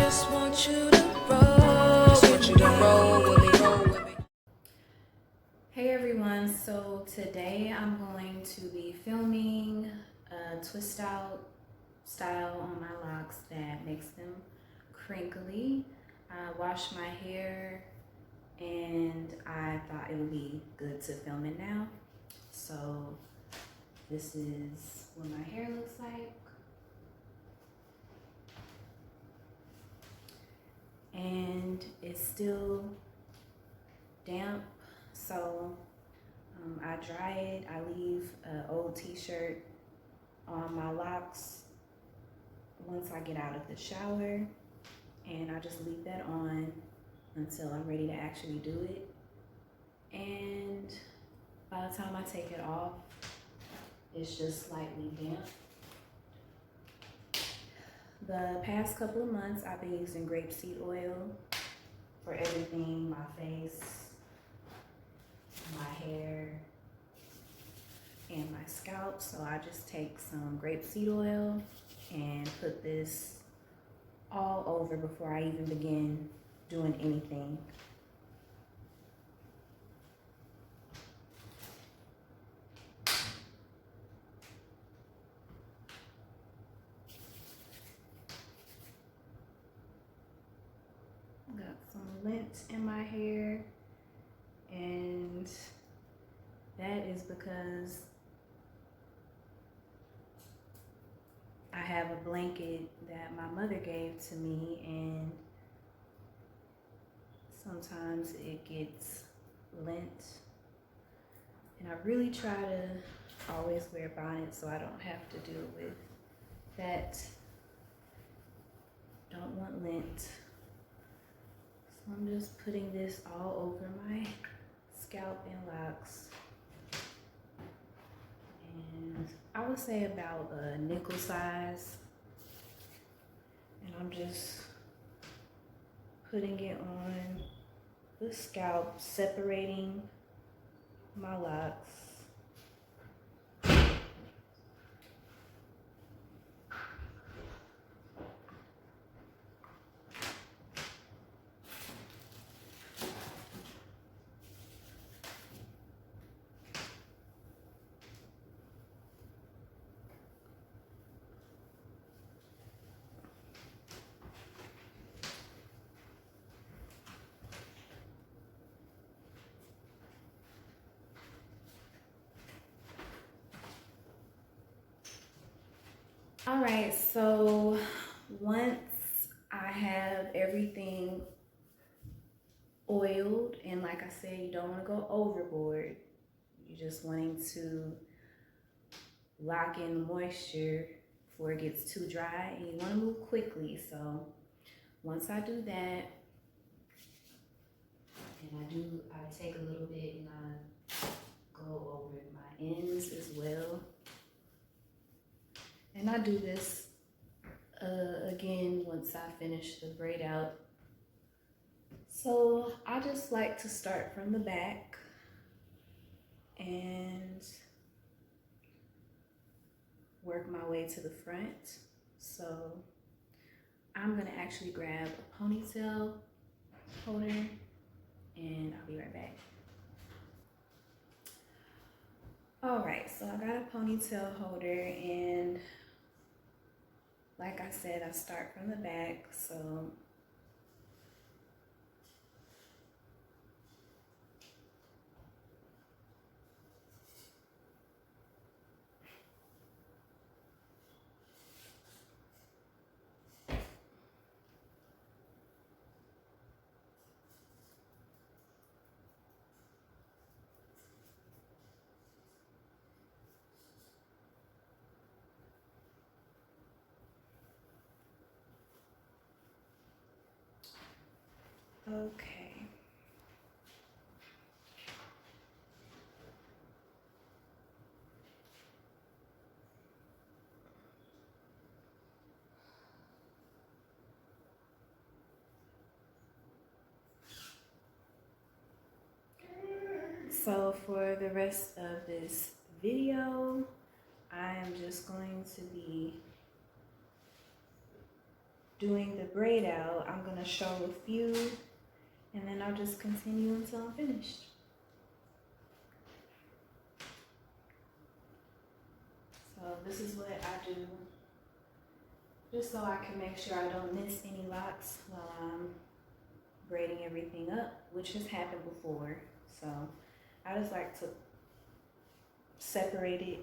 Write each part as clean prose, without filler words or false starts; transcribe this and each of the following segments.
just want you to roll with me, roll with me. Hey everyone, so today I'm going to be filming a twist out style on my locks that makes them crinkly. I washed my hair and I thought it would be good to film it now. So this is what my hair looks like. And it's still damp, so I dry it. I leave an old t-shirt on my locks once I get out of the shower, and I just leave that on until I'm ready to actually do it. And by the time I take it off, it's just slightly damp. The past couple of months, I've been using grapeseed oil for everything: my face, my hair, and my scalp. So I just take some grapeseed oil and put this all over before I even begin doing anything. Got some lint in my hair, and that is because I have a blanket that my mother gave to me, and sometimes it gets lint, and I really try to always wear bonnets so I don't have to deal with that. Don't want lint. So I'm just putting this all over my scalp and locks. And I would say about a nickel size. And I'm just putting it on the scalp, separating my locks. All right, so once I have everything oiled, and like I said, you don't want to go overboard. You're just wanting to lock in the moisture before it gets too dry, and you want to move quickly. So once I do that, and I take a little bit and I go over my ends as well. And I do this again once I finish the braid out. So I just like to start from the back and work my way to the front. So I'm gonna actually grab a ponytail holder and I'll be right back. All right, so I got a ponytail holder, and like I said, I start from the back. So okay. So for the rest of this video, I am just going to be doing the braid out, I'm gonna show a few and then I'll just continue until I'm finished. So this is what I do, just so I can make sure I don't miss any locks while I'm braiding everything up, which has happened before. So I just like to separate it,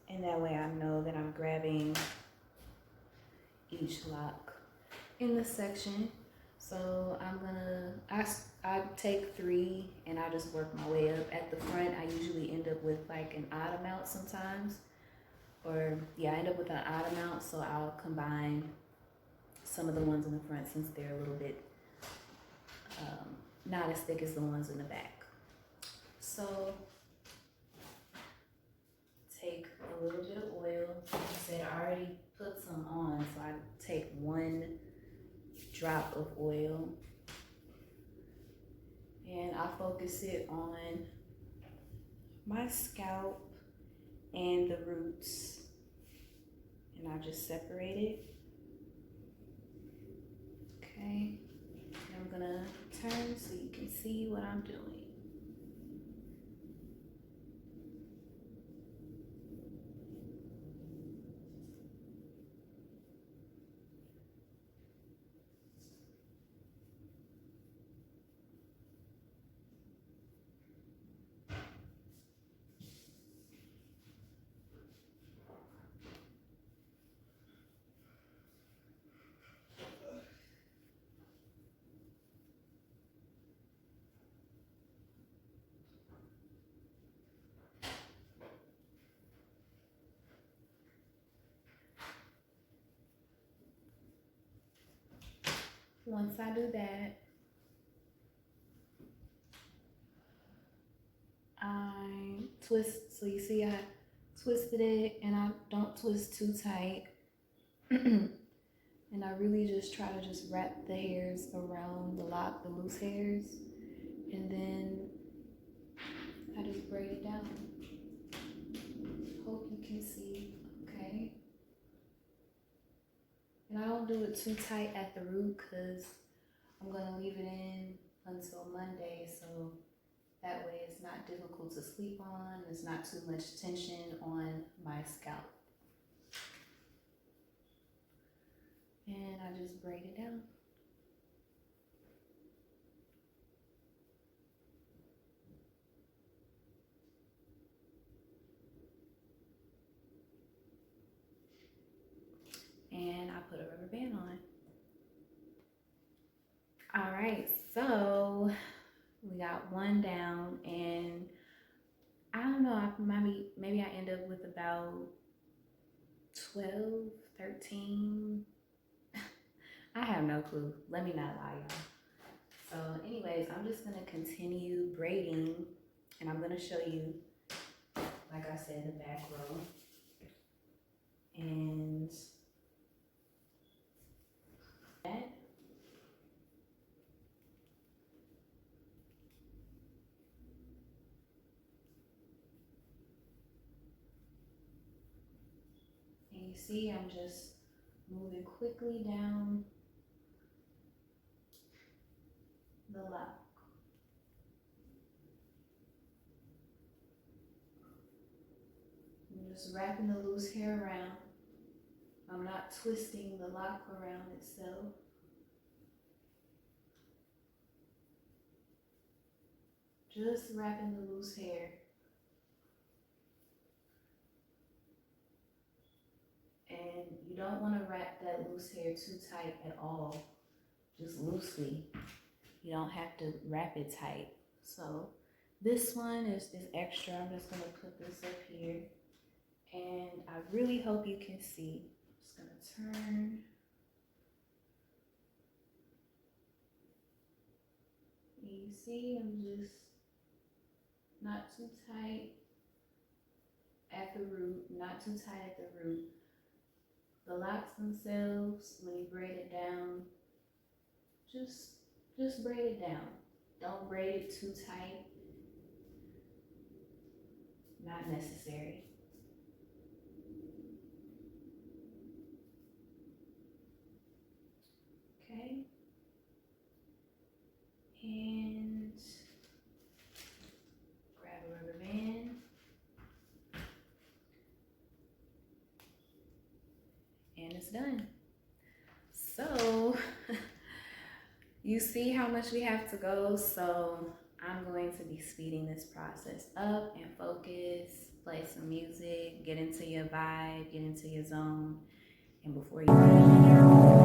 and that way I know that I'm grabbing each lock in the section. So I'm gonna, I take 3 and I just work my way up. At the front, I usually end up with like an odd amount sometimes. Or yeah, I end up with an odd amount, so I'll combine some of the ones in the front since they're a little bit not as thick as the ones in the back. So take a little bit of oil. Like I said, I already put some on, so I take 1 drop of oil and I focus it on my scalp and the roots, and I just separate it. Okay, and I'm gonna turn so you can see what I'm doing. Once I do that, I twist. So you see I twisted it, and I don't twist too tight. And I really just try to just wrap the hairs around the lock, the loose hairs, and then I just braid it down. Hope you can see, okay? And I don't do it too tight at the root because I'm gonna leave it in until Monday, so that way it's not difficult to sleep on, there's not too much tension on my scalp. And I just braid it down. And I put a rubber band on. All right, so we got 1 down, and I don't know, maybe I end up with about 12, 13. I have no clue. Let me not lie, y'all. So anyways, I'm just gonna continue braiding, and I'm gonna show you, like I said, the back row. And that. And you see I'm just moving quickly down the lock. I'm just wrapping the loose hair around. I'm not twisting the lock around itself. Just wrapping the loose hair. And you don't want to wrap that loose hair too tight at all, just loosely. You don't have to wrap it tight. So this one is extra. I'm just gonna put this up here. And I really hope you can see. I'm just gonna turn. And you see I'm just not too tight at the root, not too tight at the root. The locks themselves, when you braid it down, just braid it down. Don't braid it too tight. Not necessary. it's done. So you see how much we have to go. So I'm going to be speeding this process up and focus, play some music, get into your vibe, get into your zone. And before you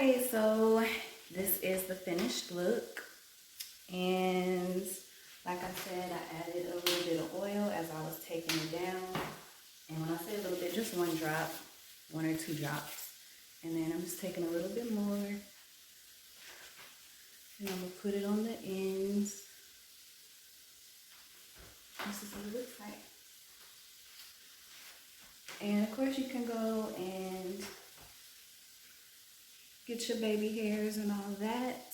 right, so this is the finished look. And like I said, I added a little bit of oil as I was taking it down. And when I say a little bit, just one drop, 1 or 2 drops. And then I'm just taking a little bit more. And I'm gonna put it on the ends. This is what it looks like. And of course you can go and get your baby hairs and all that.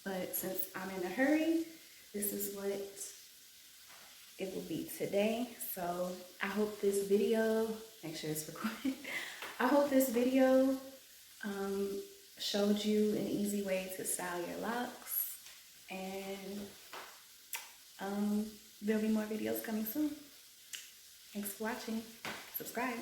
But since I'm in a hurry, this is what it will be today. So I hope this video, make sure it's recorded. I hope this video showed you an easy way to style your locks. And there'll be more videos coming soon. Thanks for watching. Subscribe.